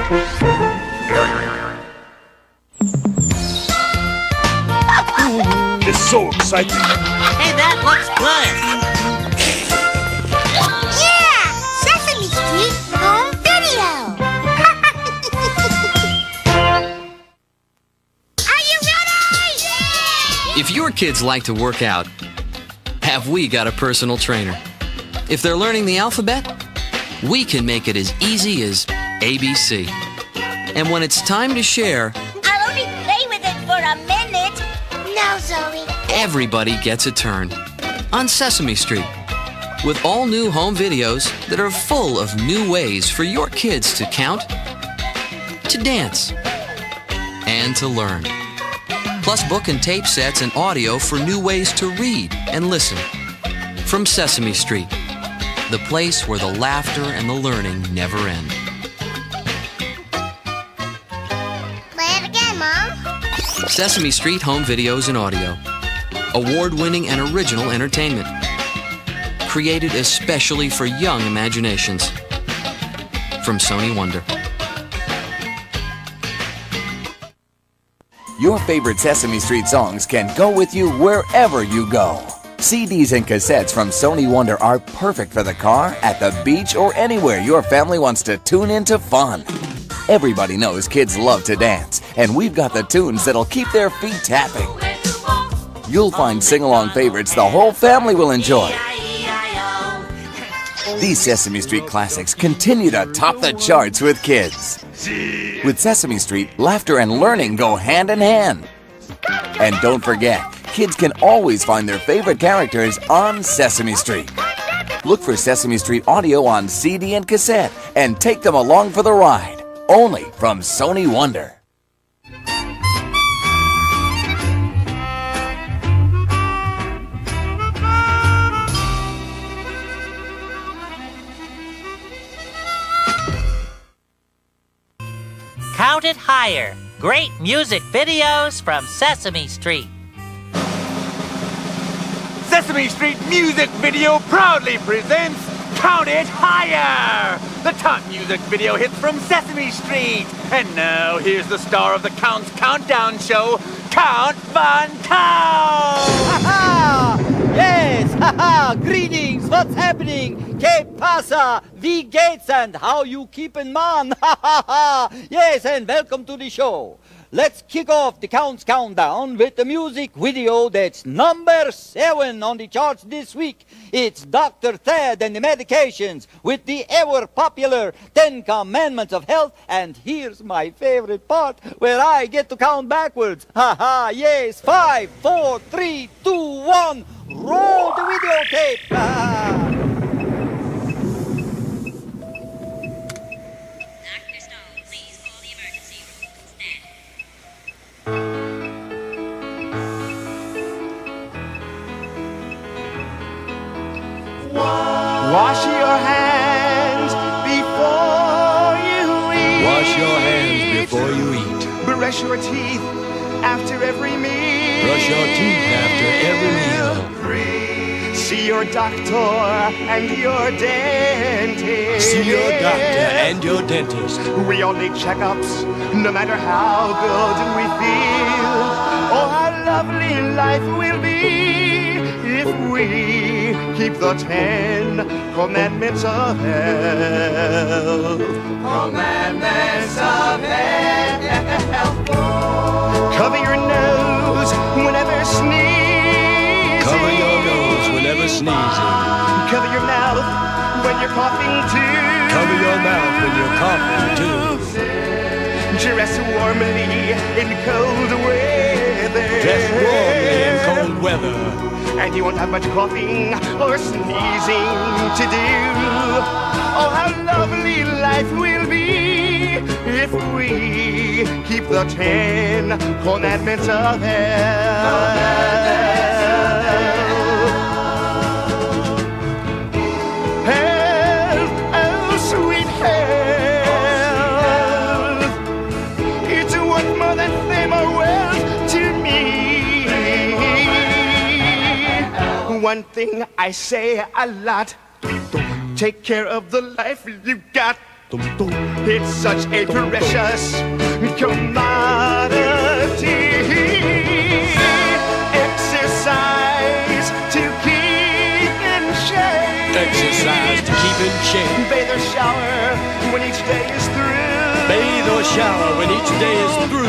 It's so exciting. Hey, that looks good. Yeah! Sesame Street home video. Are you ready? Yeah! If your kids like to work out, have we got a personal trainer? If they're learning the alphabet, we can make it as easy as ABC. And when it's time to share, I'll only play with it for a minute. No, Zoe. everybody gets a turn on Sesame Street, with all new home videos that are full of new ways for your kids to count, to dance, and to learn. Plus book and tape sets and audio for new ways to read and listen. From Sesame Street, the place where the laughter and the learning never end. Play it again, Mom. Sesame Street Home Videos and Audio. Award-winning and original entertainment. Created especially for young imaginations. From Sony Wonder. Your favorite Sesame Street songs can go with you wherever you go. CDs and cassettes from Sony Wonder are perfect for the car, at the beach, or anywhere your family wants to tune into fun. Everybody knows kids love to dance, and we've got the tunes that'll keep their feet tapping. You'll find sing-along favorites the whole family will enjoy. These Sesame Street classics continue to top the charts with kids. With Sesame Street, laughter and learning go hand in hand. And don't forget, kids can always find their favorite characters on Sesame Street. Look for Sesame Street Audio on CD and cassette and take them along for the ride. Only from Sony Wonder. Count It Higher. Great music videos from Sesame Street. Sesame Street Music Video proudly presents Count It Higher! The top music video hits from Sesame Street. And now here's the star of the Count's Countdown Show, Count Von Count! Ha-ha! Yes, ha-ha! Greetings, what's happening? Que pasa? Wie geht's and how you keepin', man? Ha-ha-ha! Yes, and welcome to the show. Let's kick off the Count's Countdown with the music video that's number 7 on the charts this week. It's Dr. Ted and the Medications with the ever-popular 10 Commandments of Health. And here's my favorite part, where I get to count backwards. Ha-ha, yes, 5, 4, 3, 2, 1. Roll the videotape. Ha-ha. Wash your hands before you eat. Wash your hands before you eat. Brush your teeth after every meal. Brush your teeth after every meal. See your doctor and your dentist. See your doctor and your dentist. We all need checkups, no matter how good we feel. Oh, how lovely life will be if we keep the 10 Commandments of Health. Commandments of Health. Cover your nose whenever sneezing. Cover your nose whenever sneezing. Cover your mouth when you're coughing too. Cover your mouth when you're coughing too. Dress warmly in cold weather. Dress warmly in cold weather. And you won't have much coughing or sneezing to do. Oh, how lovely life will be if we keep the 10 Commandments of Health. Health, oh sweet health. It's worth more than fame or wealth to me. One thing I say a lot: take care of the life you got. It's such a precious commodity. Exercise to keep in shape. Exercise to keep in shape. Bathe or shower when each day is through. Bathe or shower when each day is through.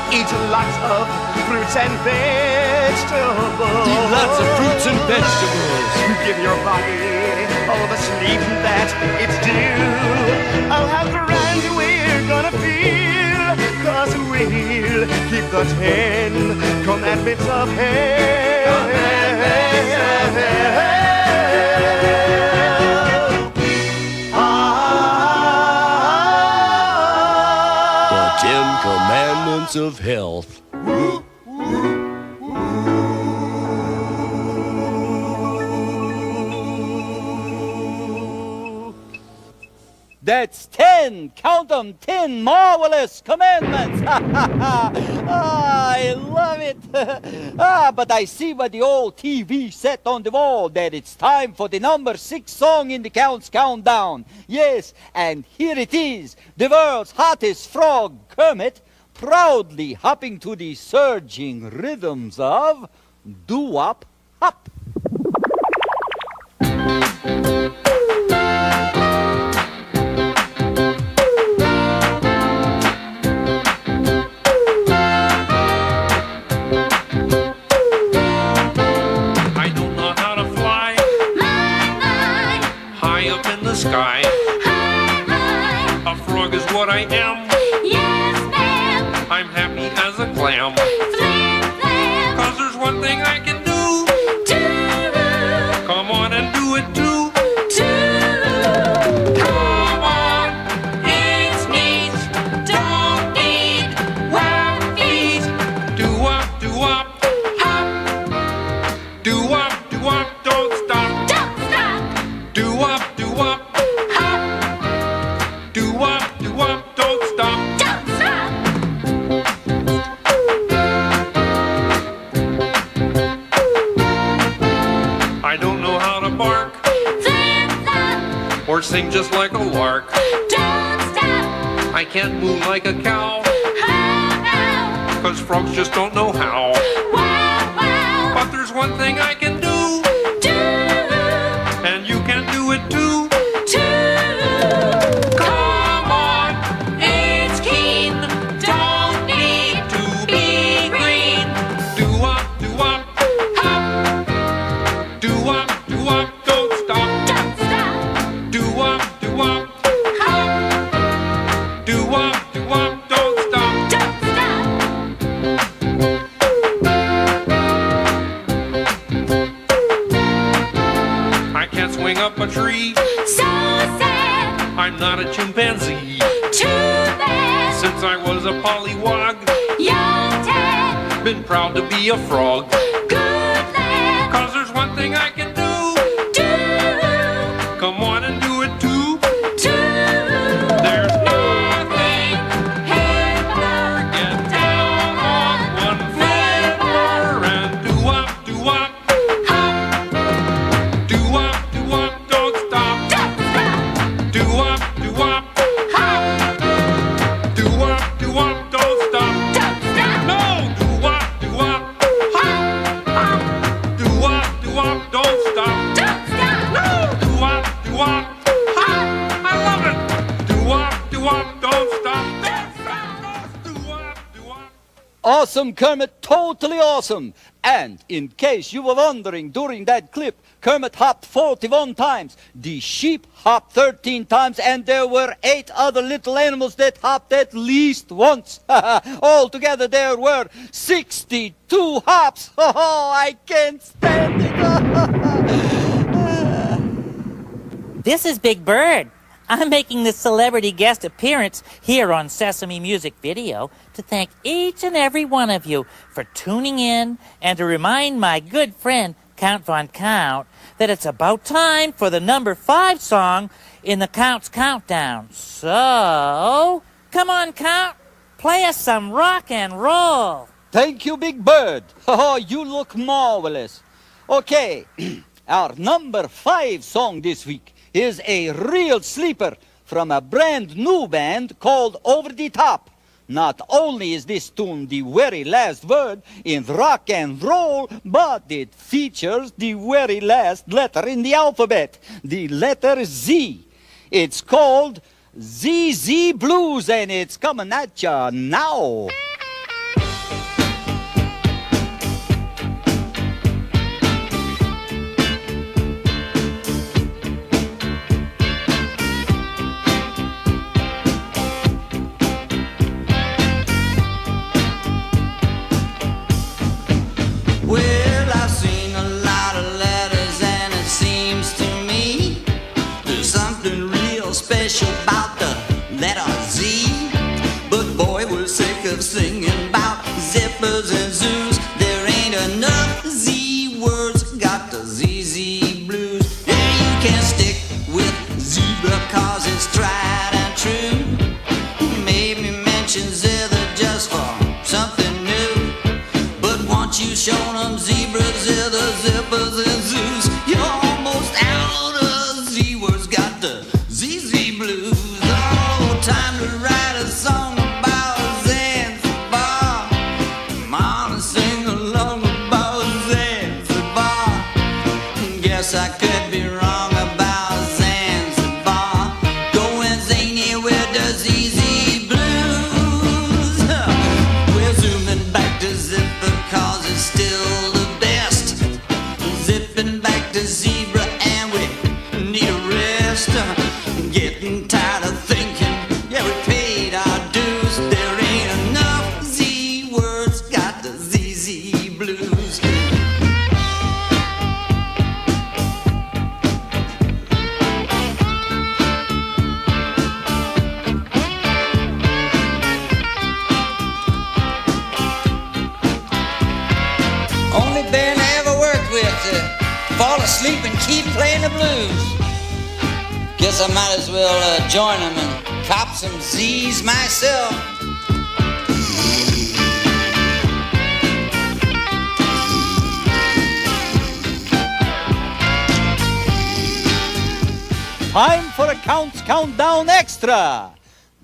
Eat lots of fruits and vegetables. Eat lots of fruits and vegetables. Give your body all the sleep that it's due. Oh, how grand we're gonna feel, 'cause we'll keep the 10 commandments of hell. The 10 Commandments of Health. That's 10, count them, 10 marvelous commandments. I love it. But I see by the old TV set on the wall that it's time for the number 6 song in the Count's Countdown. Yes, and here it is, the world's hottest frog, Kermit, proudly hopping to the surging rhythms of doo-wop hop. Sky. Hi. A frog is what I am. Yes, ma'am. I'm happy as a clam. Flam, flam. 'Cause there's one thing I can do. Doo-doo. Come on and do it too. Doo-doo. Come on, it's neat. Don't need wet feet. Do-wop, do-wop, hop. Do-wop, do-wop, don't stop. Don't stop. Do-wop, do-wop. Do-wop, do-wop, don't stop. Don't stop. I don't know how to bark Flip, flop. or sing just like a lark. Don't stop. I can't move like a cow, How now? 'cause frogs just don't know how. Wow, wow. But there's one thing I can do, Do. and you can do it too. Come on, it's keen. Don't need To be green. Do-wop, do-wop, hop. do-wop, do-wop, don't stop. Don't stop. Do-wop, do-wop, Hop. do-wop, do-wop, don't stop. Don't stop. I can't swing up a tree, So sad. I'm not a chimpanzee. Too bad. Since I was a pollywog, Young Ted. been proud to be a frog. Good lad. 'Cause there's one thing I can do, Do. come on and do it too. Do. There's nothing Hipper. get down on one flipper and do-wop, do-wop, Hop. do-wop, do-wop, don't stop. Don't stop. Do-wop, do-wop, Hop. do-wop, do-wop, don't stop. Don't stop. No, do-wop, do-wop, Hop. Hop. do-wop, do-wop, don't stop. Don't stop. No, do-wop, do-wop, Hop. I love it. Do-wop, do-wop, don't stop. Don't stop. Do-wop, do-wop. Awesome, Kermit, totally awesome. And in case you were wondering, during that clip, Kermit hopped 41 times, the sheep hopped 13 times, and there were 8 other little animals that hopped at least once. Altogether, there were 62 hops. Oh, I can't stand it. This is Big Bird. I'm making this celebrity guest appearance here on Sesame Music Video to thank each and every one of you for tuning in and to remind my good friend Count Von Count that it's about time for the number 5 song in the Count's Countdown. So, come on, Count, play us some rock and roll. Thank you, Big Bird. Oh, you look marvelous. Okay, our number 5 song this week is a real sleeper from a brand new band called Over the Top. Not only is this tune the very last word in rock and roll, but it features the very last letter in the alphabet, the letter Z. It's called ZZ Blues, and it's coming at ya now. Well, I've seen a lot of letters, and it seems to me there's something real special about the letter Z. But boy, we're sick of singing about zippers and zoos. There ain't enough Z words, got the ZZ Blues. Yeah, you can't stick with zebra cause it's tried and true. Maybe mention zither just for something new. But once you show them zebras, zither, zippers and zoos, you're almost out of Z words, got the ZZ Blues. Oh, time to write a song about Zanzibar. Come on and sing along about Zanzibar. Guess I could be wrong about Zanzibar. Going zany with the ZZ Blues. We're zooming back to zipper cause it's still the best. Zipping back to zebra and we need a rest. Getting tired of thinking, yeah, we paid our dues. There ain't enough Z words, got the ZZ Blues. Only band I ever worked with to fall asleep and keep playing the blues. Guess I might as well join them and cop some Z's myself. Time for a countdown extra.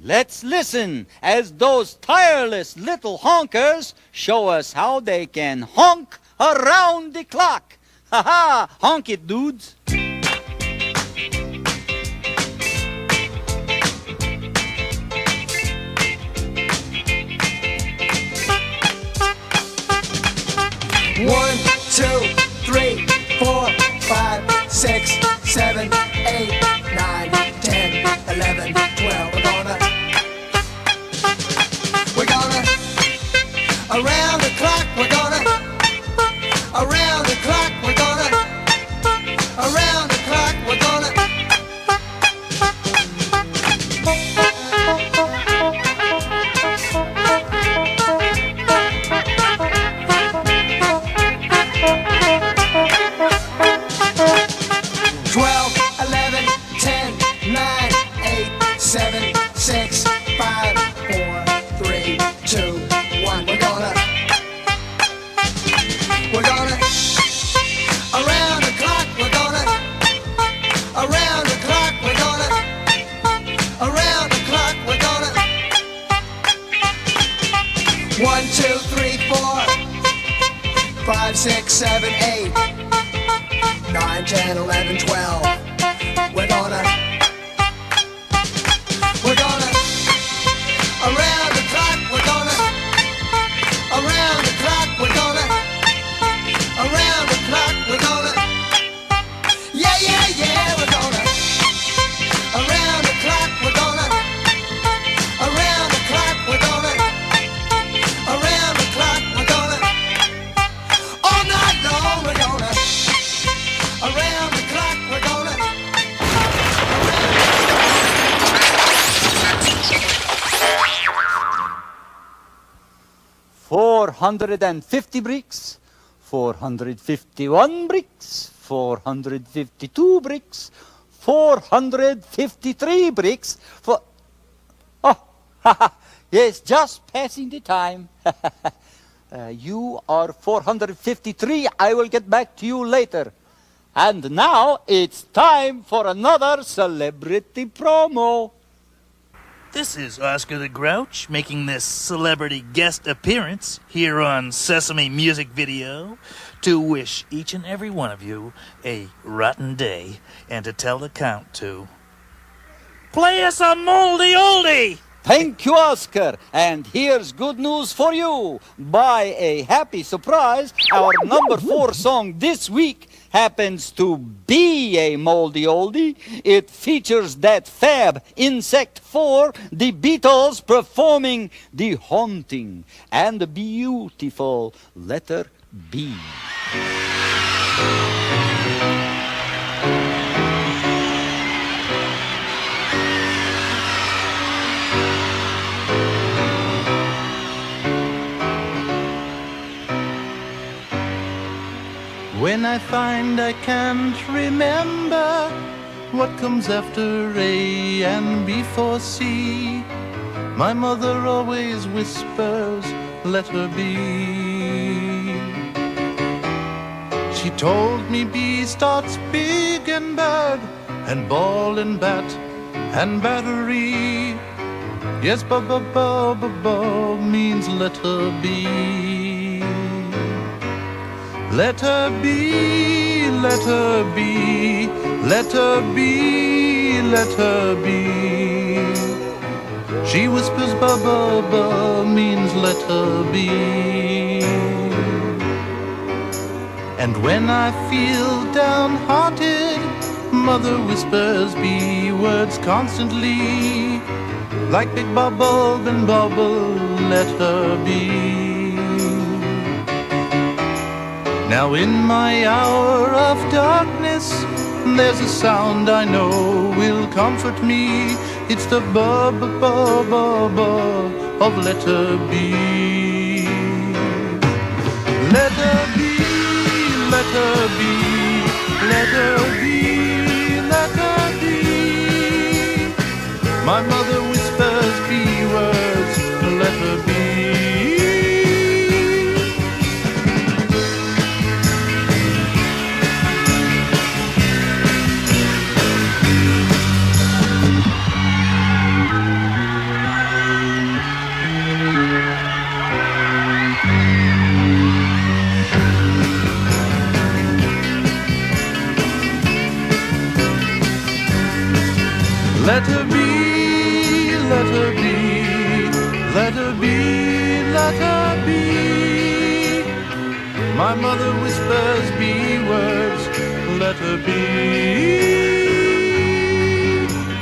Let's listen as those tireless little honkers show us how they can honk around the clock. Ha ha! Honk it, dudes. One, two, 3, 4, 5, 6, 7, 8, 9, 10, 11, 12. We're gonna around the clock. We're gonna around the clock. We're gonna around the clock. We're gonna. 12, 11, 10, 9, 8, 7, 6, 5, 4, 3, 2, 1. We're gonna around the clock. We're gonna around the clock. We're gonna around the clock. We're gonna 1, 2, 3, 4, 5, 6, 7, 8, 9, 10, 11, 12. We're gonna around the clock. We're gonna around the clock. We're gonna around the clock. We're gonna yeah, yeah, yeah. We're gonna around the clock. We're gonna around the clock. We're gonna around the clock. We're gonna all night long. We're gonna around the clock. We're gonna 450 bricks, 451 bricks, 452 bricks, 453 bricks for... Oh, yes, just passing the time. You are 453. I will get back to you later. And now it's time for another celebrity promo. This is Oscar the Grouch making this celebrity guest appearance here on Sesame Music Video to wish each and every one of you a rotten day and to tell the count to play us a moldy oldie! Thank you, Oscar. And here's good news for you. By a happy surprise, our number 4 song this week happens to be a moldy oldie. It features that fab Insect 4, the Beatles performing the haunting and the beautiful letter B. When I find I can't remember what comes after A and before C, my mother always whispers, let her be. She told me B starts big and bad, and ball and bat and battery. Yes, ba-ba-ba-ba-ba means let her be. Let her be, let her be, let her be, let her be. She whispers ba-ba-ba means let her be. And when I feel downhearted, mother whispers B words constantly. Like big bubble and bubble, let her be. Now in my hour of darkness, there's a sound I know will comfort me. It's the ba-ba-ba-ba-ba of let her be. Let her be, let her be, let her be, let her be. My mother whispers B words, let her be. Let her be, let her be, let her be, let her be. My mother whispers B words, let her be.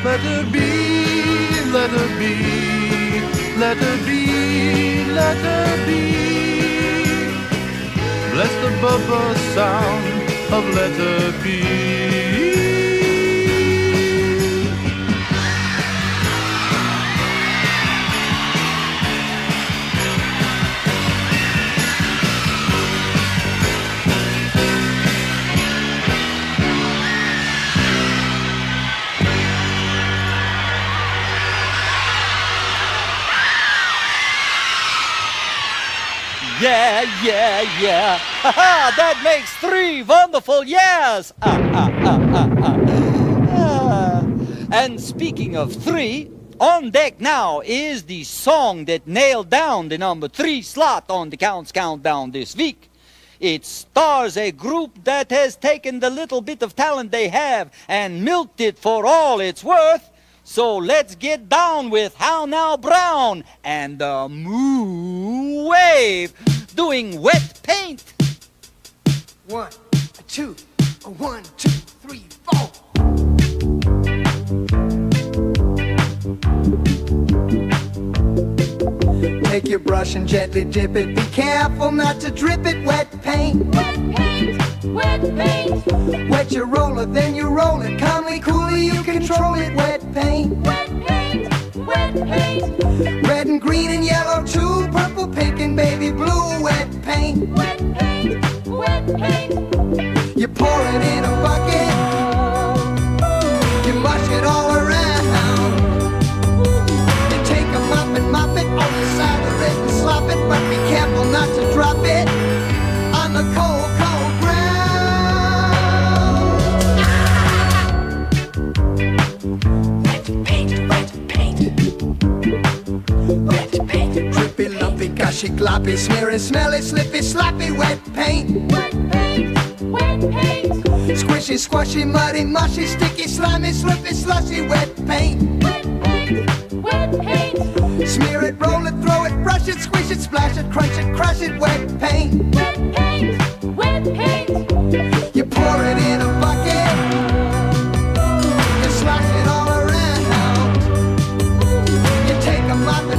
Let her be, let her be, let her be, let her be. Bless the bubba sound of let her be. Yeah, yeah, yeah. Ha-ha, that makes 3 wonderful years. And speaking of 3, on deck now is the song that nailed down the number 3 slot on the Counts Countdown this week. It stars a group that has taken the little bit of talent they have and milked it for all it's worth. So let's get down with How Now Brown and the Moo Wave doing Wet Paint. 1, 2, 1, 2, 3, 4. Take your brush and gently dip it. Be careful not to drip it. Wet paint. Wet paint. Wet paint. Wet your roller, then you roll it. Calmly, coolly, you control it. Wet paint. Wet paint. Wet paint. Red and green and yellow too. Purple, pink and baby blue. Wet paint. Wet paint. Wet paint. You pour it in a bucket. You mush it all around. You take a mop and mop it on the side of it and slop it, but be careful not to drop it on the cold, cold ground. Wet paint, wet paint. Squishy, gloppy, smeary, smelly, slippy, sloppy, wet paint. Wet paint, wet paint. Squishy, squashy, muddy, mushy, sticky, slimy, slurpy, slushy, wet paint. Wet paint, wet paint. Smear it, roll it, throw it, brush it, squish it, splash it, crunch it, crush it, wet paint. Wet paint, wet paint. You pour it in a bucket, you slosh it all around. You take a mop it,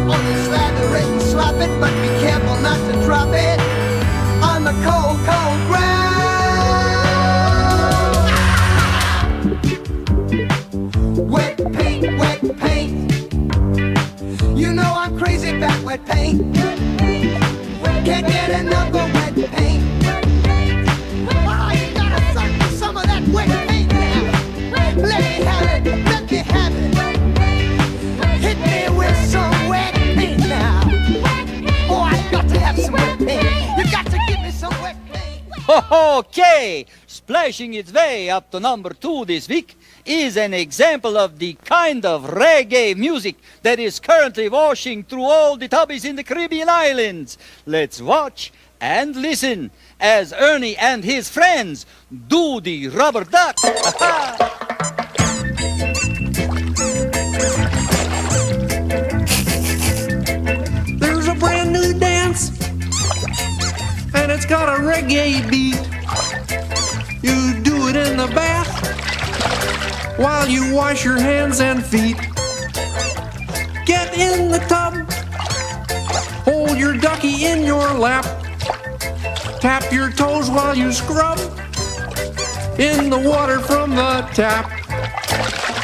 or you slather it and slop it, but be careful not to drop it on the cold, cold ground. Wet paint, wet paint. You know I'm crazy about wet paint. Can't get enough of wet paint. Oh, you gotta suck some of that wet paint now. Let me have it, let me have it. Hit me with some wet paint now. Oh, I've got to have some wet paint. You got to give me some wet paint. Okay, splashing its way up to number 2 this week is an example of the kind of reggae music that is currently washing through all the tubbies in the Caribbean islands. Let's watch and listen as Ernie and his friends do the rubber duck. There's a brand new dance, and it's got a reggae beat. You do it in the bath while you wash your hands and feet. Get in the tub, hold your ducky in your lap, tap your toes while you scrub in the water from the tap.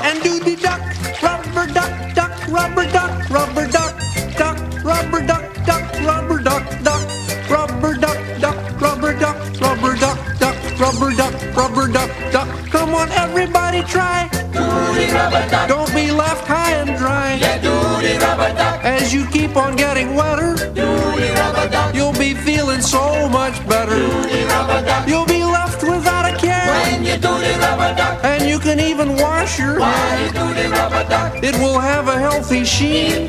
And do the duck, rubber duck, duck, rubber duck, rubber duck, duck, rubber duck, duck, rubber duck, duck, rubber duck, duck, rubber duck, rubber duck, duck, rubber duck, rubber duck, duck. Come on, everybody, try. Don't be left high and dry. As you keep on getting wetter, you'll be feeling so much better. You'll be left without a care, and you can even wash your hair. It will have a healthy sheen.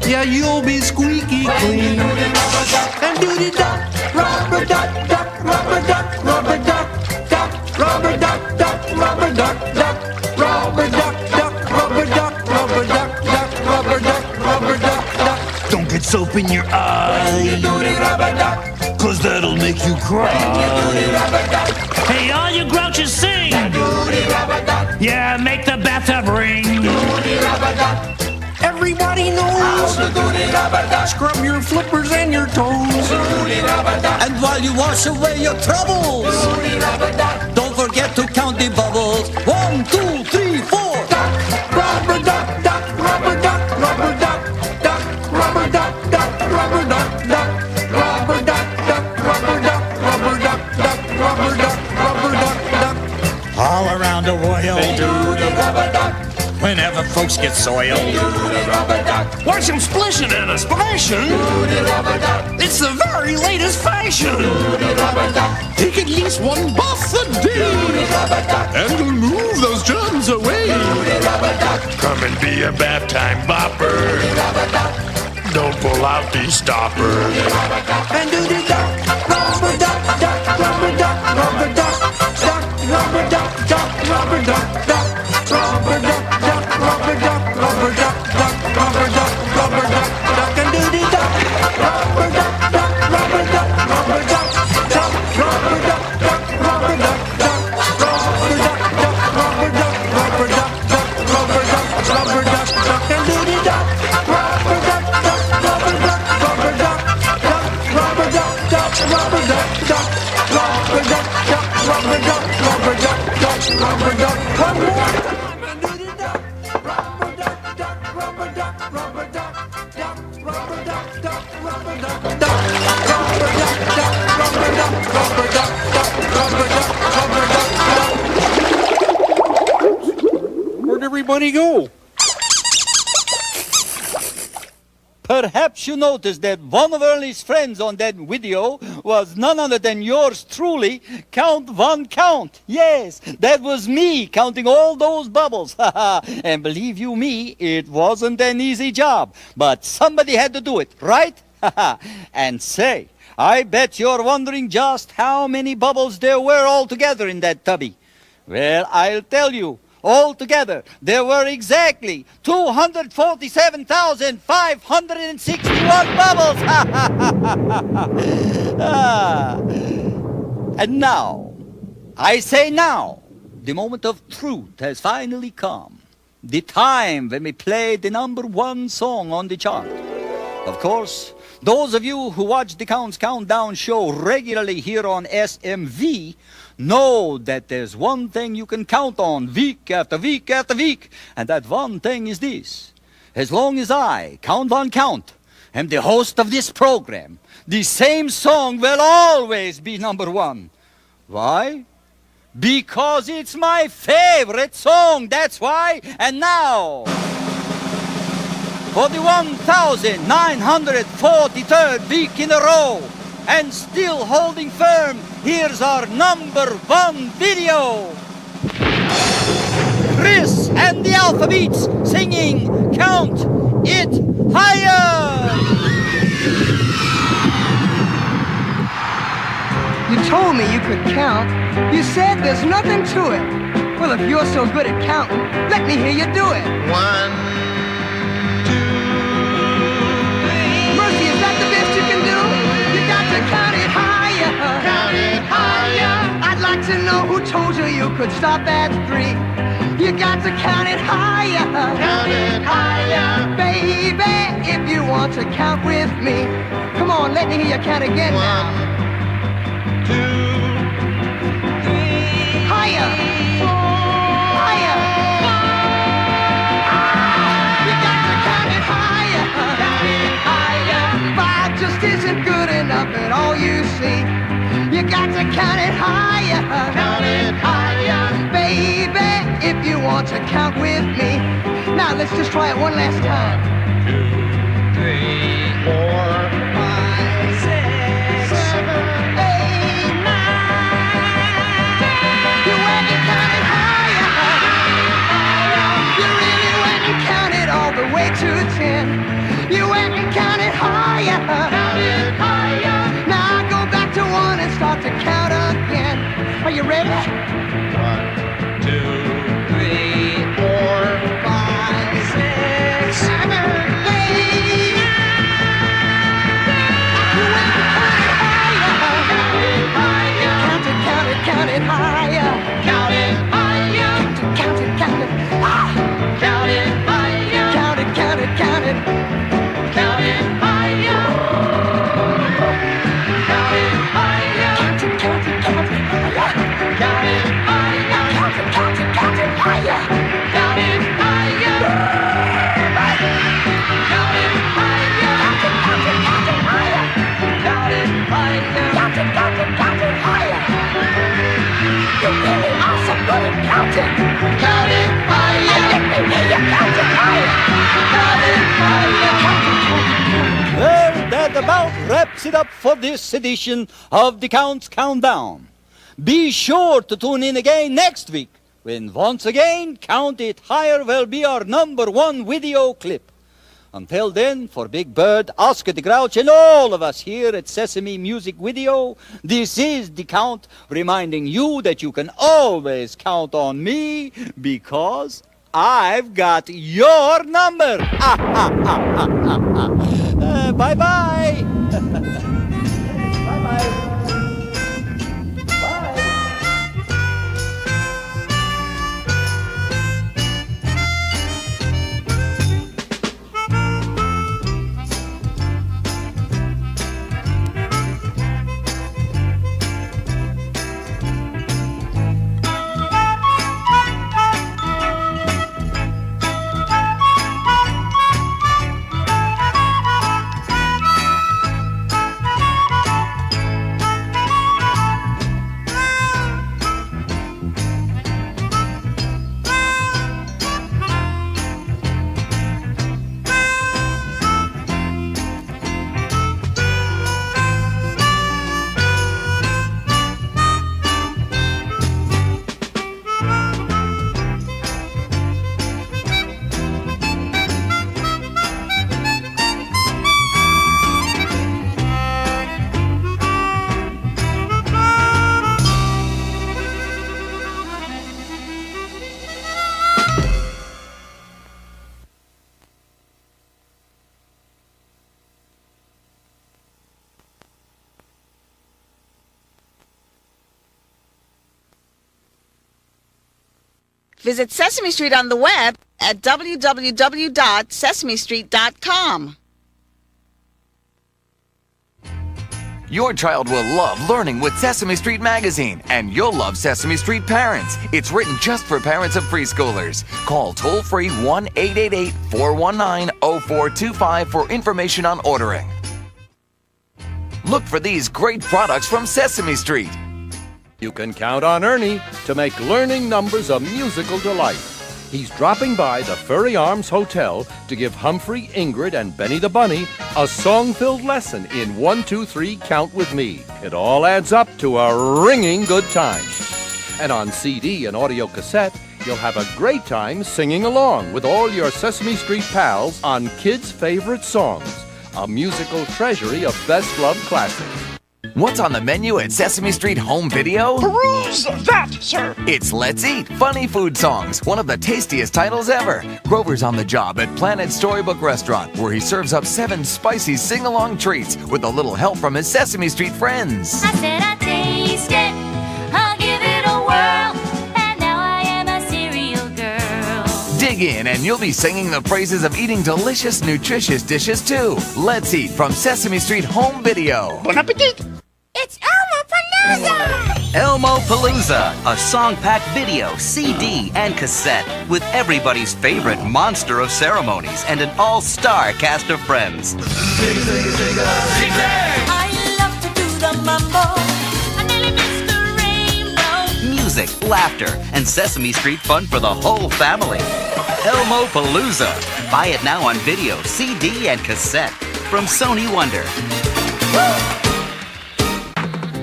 Yeah, you'll be squeaky clean. And do the duck, rubber duck, duck, rubber duck, rubber duck, duck, rubber duck, duck, rubber duck, duck, rubber duck, duck, rubber duck, rubber duck, duck, rubber duck, rubber duck, duck. Don't get soap in your eye, cause that'll make you cry. Hey, all you grouches sing! Yeah, make the bathtub ring! Everybody knows. Scrub your flippers and your toes. And while you wash away your troubles, don't forget to count the bubbles. 1, 2, 3, 4. Duck, rubber duck, duck, rubber duck, rubber duck, duck, rubber duck, duck, rubber duck, duck, rubber duck, duck, rubber duck, rubber duck, duck, rubber duck, rubber duck, duck. All around the world, they do the rubber duck. Whenever folks get soiled, they do the rubber duck. Watch them splishing and a splashing. It's the very latest fashion. Take at least one bath a day, and it'll move those germs away. Come and be a bath time bopper. Don't pull out the stopper. And do the duck, rubber duck, duck, rubber duck, rubber duck, duck, rubber duck, duck, rubber duck, duck, rubber duck, duck, rubber duck, rubber duck, duck, rubber duck, rubber duck, duck, and do the duck, rubber duck, duck, rubber duck, rubber duck, duck, rubber duck, duck, rubber duck, duck, rubber duck, duck, rubber duck, rubber duck, duck, rubber duck, rubber duck, duck, and do the duck, rubber duck, duck, rubber duck, rubber duck, duck, rubber duck, duck, rubber duck, duck, rubber duck, duck, rubber duck, rubber duck, duck, rubber duck, come on. Where'd everybody go? Perhaps you noticed that one of Ernie's friends on that video was none other than yours truly, Count Von Count. Yes, that was me counting all those bubbles. And believe you me, it wasn't an easy job. But somebody had to do it, right? And say, I bet you're wondering just how many bubbles there were altogether in that tubby. Well, I'll tell you. Altogether, there were exactly 247,561 bubbles. And now, I say now, the moment of truth has finally come. The time when we play the #1 song on the chart. Of course, those of you who watch the Count's Countdown show regularly here on SMV know that there's one thing you can count on week after week after week, and that one thing is this. As long as I, Count Von Count, am the host of this program, the same song will always be #1. Why? Because it's my favorite song, that's why. And now, for the 1,943rd week in a row, and still holding firm, here's our #1 video. Chris and the Alphabeats singing Count It Higher. You told me you could count. You said there's nothing to it. Well, if you're so good at counting, let me hear you do it. 1, 2, 3. Mercy, is that the best you can do? You got to count it higher. Count it higher. I'd like to know who told you you could stop at 3. You got to count it higher. Count it higher. Baby, if you want to count with me, come on, let me hear you count again now. 2, 3. Higher. 4. Higher. 5. You got to count it higher. Count it higher. 5 just isn't good enough at all, you see. You got to count it higher. Count it higher. Baby, if you want to count with me. Now let's just try it one last time. 2, 3, 4, 5, 6, 7, 8, 9. You went and counted higher. You really went and counted all the way to 10. You went and counted higher. Counted higher. Now go back to 1 and start to count again. Are you ready? 1, 2, 3, 4, 5, 6, 7, 8, 9. You went and counted higher. Counted higher. Count it higher. Count it higher. Count it. Ah! Count it higher. Count it. Count it higher. Count it higher. Count it higher. Count it higher. Count it higher. Count it higher. Count it higher. Count it higher. You really are so good at counting. Count it higher. Let me hear you count it higher. Count it higher. Well, that about wraps it up for this edition of the Count's Countdown. Be sure to tune in again next week when once again Count It Higher will be our #1 video clip. Until then, for Big Bird, Oscar the Grouch, and all of us here at Sesame Music Video, this is the Count reminding you that you can always count on me because I've got your number. Bye-bye. Bye-bye. Visit Sesame Street on the web at www.sesamestreet.com. Your child will love learning with Sesame Street Magazine, and you'll love Sesame Street Parents. It's written just for parents of preschoolers. Call toll-free 1-888-419-0425 for information on ordering. Look for these great products from Sesame Street. You can count on Ernie to make learning numbers a musical delight. He's dropping by the Furry Arms Hotel to give Humphrey, Ingrid, and Benny the Bunny a song-filled lesson in 1, 2, 3, Count With Me. It all adds up to a ringing good time. And on CD and audio cassette, you'll have a great time singing along with all your Sesame Street pals on kids' favorite songs. A musical treasury of best-loved classics. What's on the menu at Sesame Street Home Video? Peruse that, sir! It's Let's Eat Funny Food Songs, one of the tastiest titles ever. Grover's on the job at Planet Storybook Restaurant, where he serves up 7 spicy sing-along treats with a little help from his Sesame Street friends. I said I taste it, I'll give it a whirl, and now I am a cereal girl. Dig in and you'll be singing the praises of eating delicious, nutritious dishes too. Let's Eat from Sesame Street Home Video. Bon appetit! It's Elmo-palooza! Elmo-palooza, a song-packed video, CD, and cassette with everybody's favorite monster of ceremonies and an all-star cast of friends. I love to do the mambo. I nearly missed the rainbow. Music, laughter, and Sesame Street fun for the whole family. Elmo-palooza. Buy it now on video, CD, and cassette from Sony Wonder.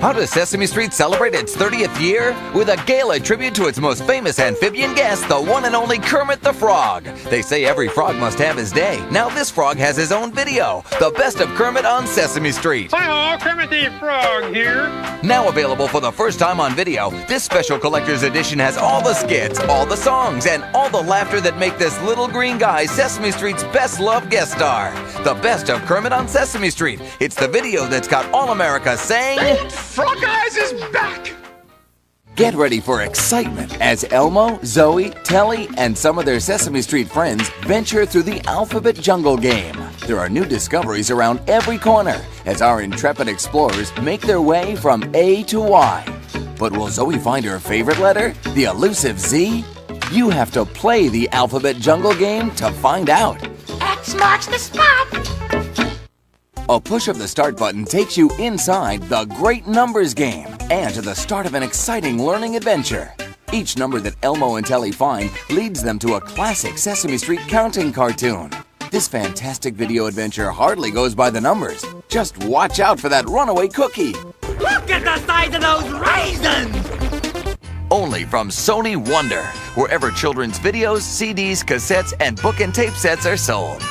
How does Sesame Street celebrate its 30th year? With a gala tribute to its most famous amphibian guest, the one and only Kermit the Frog. They say every frog must have his day. Now this frog has his own video. The Best of Kermit on Sesame Street. Hi-ho, Kermit the Frog here. Now available for the first time on video, this special collector's edition has all the skits, all the songs, and all the laughter that make this little green guy Sesame Street's best-loved guest star. The Best of Kermit on Sesame Street. It's the video that's got all America saying... Frog Eyes is back! Get ready for excitement as Elmo, Zoe, Telly, and some of their Sesame Street friends venture through the alphabet jungle game. There are new discoveries around every corner as our intrepid explorers make their way from A to Y. But will Zoe find her favorite letter, the elusive Z? You have to play the alphabet jungle game to find out. X marks the spot. A push of the start button takes you inside the Great Numbers game and to the start of an exciting learning adventure. Each number that Elmo and Telly find leads them to a classic Sesame Street counting cartoon. This fantastic video adventure hardly goes by the numbers. Just watch out for that runaway cookie. Look at the size of those raisins! Only from Sony Wonder, wherever children's videos, CDs, cassettes, and book and tape sets are sold.